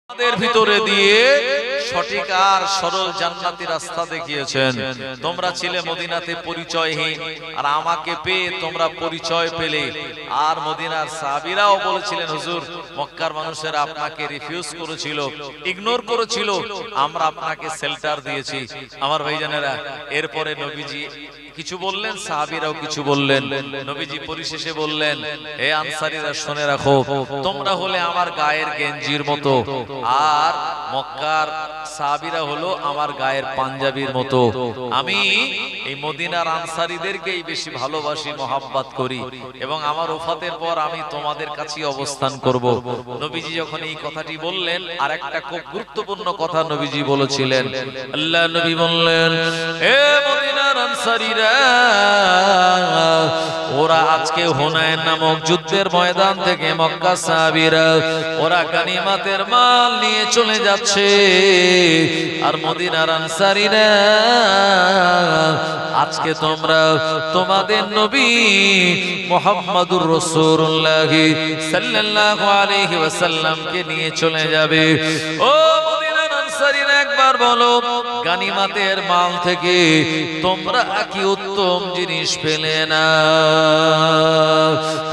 তাদের ভিতরে দিয়ে সঠিক আর সরল জান্নাতি রাস্তা দেখিয়েছেন। তোমরা ছিলে মদিনাতে পরিচয়হীন, আর আমাকে পেয়ে তোমরা পরিচয় পেলে। আর মদিনার সাহাবীরাও বলেছিলেন, হুজুর মক্কার মানুষেরা আপনাকে রিফিউজ করেছিল, ইগনোর করেছিল, আমরা আপনাকে শেল্টার দিয়েছি। আমার ভাইজানেরা, এরপরে নবীজি কিছু বললেন, সাহাবীরাও কিছু বললেন। নবীজি পরিশেষে বললেন, হে আনসারীরা শুনে রাখো, তোমরা হলে আমার গায়ের গেঞ্জির মতো, আর মক্কার সাহাবীরা হলো আমার গায়ের পাঞ্জাবির মতো। আমি এই মদিনার আনসারীদেরকেই বেশি ভালোবাসি, মহাব্বত করি, এবং আমার ওফাতের পর আমি তোমাদের কাছেই অবস্থান করব। নবীজি যখন এই কথাটি বললেন, আর একটা খুব গুরুত্বপূর্ণ কথা নবীজি বলেছিলেন। আল্লাহ নবী বললেন, হে মদিনার আনসারীরা, ওরা আজকে হুনাইন নামক যুদ্ধের ময়দান থেকে মক্কা সাহাবীরা ওরা গনিমতের মাল নিয়ে চলে যাচ্ছে, আর মদিনার আনসারীরা আজকে তোমরা তোমাদের নবী মুহাম্মদুর রাসূলুল্লাহ সাল্লাল্লাহু আলাইহি ওয়াসাল্লামকে নিয়ে চলে যাবে। ও মদিনার আনসারীরা, একবার বলো, গনিমতের মাল থেকে তোমরা কি উত্তম জিনিস পেলে না?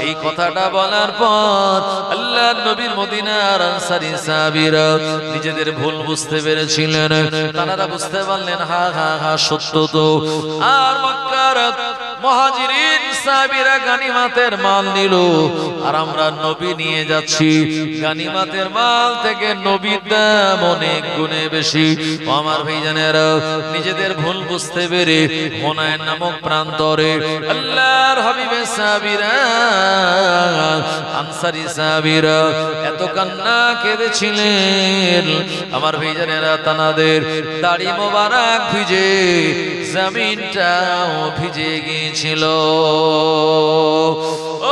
এই কথাটা বলার পর আল্লাহর নবীর মদিনার আনসারী সাহাবীরা নিজেদের ভুল বুঝতে পেরেছিলেন। তারা বুঝতে পারলেন, হা হা হা, সত্য তো। আর মক্কার মুহাজিরিন সাহাবীরা গনিমতের মাল নিল, আর আমরা নবী নিয়ে যাচ্ছি। গনিমতের মাল থেকে নবীর দাম অনেক গুণে বেশি। আমার ভাইজানেরা, নিজেদের ভুল বুঝতে পেরে হুনাইন নামক প্রান্তরে আল্লাহর হাবিবের সাহাবীরা, আনসারী সাহাবীরা এত কান্না কেঁদেছিলেন। আমার ভাইজানেরা, তানাদের দাড়ি মোবারক ভিজে জমিনটাও ভিজে গিয়েছিল।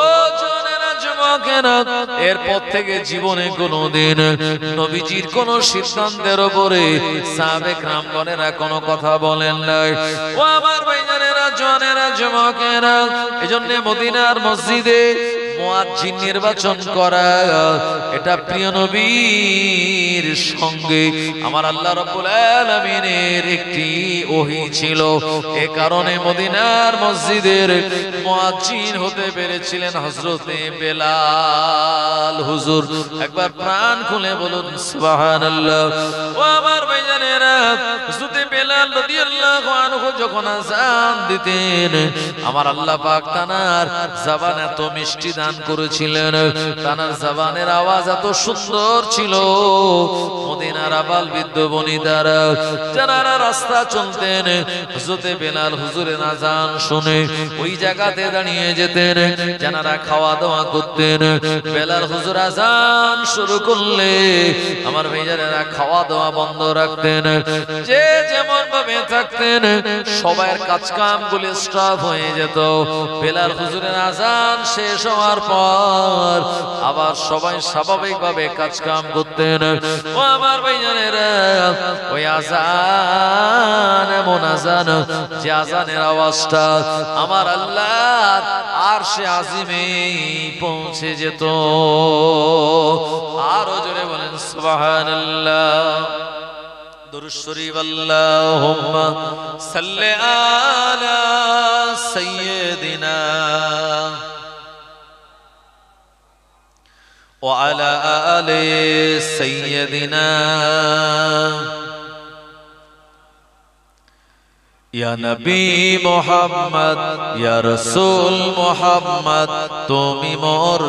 ও জনেরা, যুবকেরা, এরপর থেকে জীবনে কোনোদিন নবীজির কোন সিদ্ধান্তের উপরে সাহাবে کرامগণেরা কোনো কথা বলেন নাই। ও আমার ভাইজানেরা, জনেরা, যুবকেরা, এজন্য মদিনার মসজিদে মুয়াজ্জিন নির্বাচন করা, এটা প্রিয় নবীর সঙ্গে আমার আল্লাহ রাব্বুল আলামিনের একটি ওহী ছিল। এ কারণে মদিনার মসজিদের মুয়াজ্জিন হতে পেরেছিলেন হযরতে বেলাল হুজুর। একবার প্রাণ খুলে বলুন সুবহানাল্লাহ। ও আমার ভাইজানেরা, হযরতে বেলাল রাদিয়াল্লাহু আনহু যখন আযান দিতেন, আমার আল্লাহ পাক তানার জবান এত মিষ্টি দান করেছিলেন, তানার জবানের আওয়াজ এত সুন্দর ছিল। মদিনার আবাল বৃদ্ধ বনিতারা যারা রাস্তা চলতেন, হযরতে বেলাল হুজুরের আযান শুনে ওই জায়গাতে দাঁড়িয়ে যেতেন। যারা খাওয়া দাওয়া করতেন, বেলাল হুজুর আযান শুরু করলে আমার ভাইজানেরা খাওয়া দাওয়া বন্ধ রাখতেন। যে যেমন ভাবে থাকতেন, সবার কাজ কাম গুলো স্টপ হয়ে যেত। বেলাল হুজুরের আযান শেষ হওয়ার পর আবার সবাই স্বাভাবিকভাবে কাজ কাম করতেন। ও আমার ভাইজানেরা, ওই আযান এমন আযান, যে আযানের আওয়াজটা আমার আল্লাহর আরশে আজিমে পৌঁছে যেত। আরো জোরে বলেন সুবহানাল্লাহ। দুরূদ শরীফ, আল্লাহুম্মা সাল্লি আলা সাইয়্যিদিনা ওয়া আলা আলি সাইয়্যিদিনা ইয়া নবী মুহাম্মদ, ইয়া রাসূল মুহাম্মদ, তুমি মোর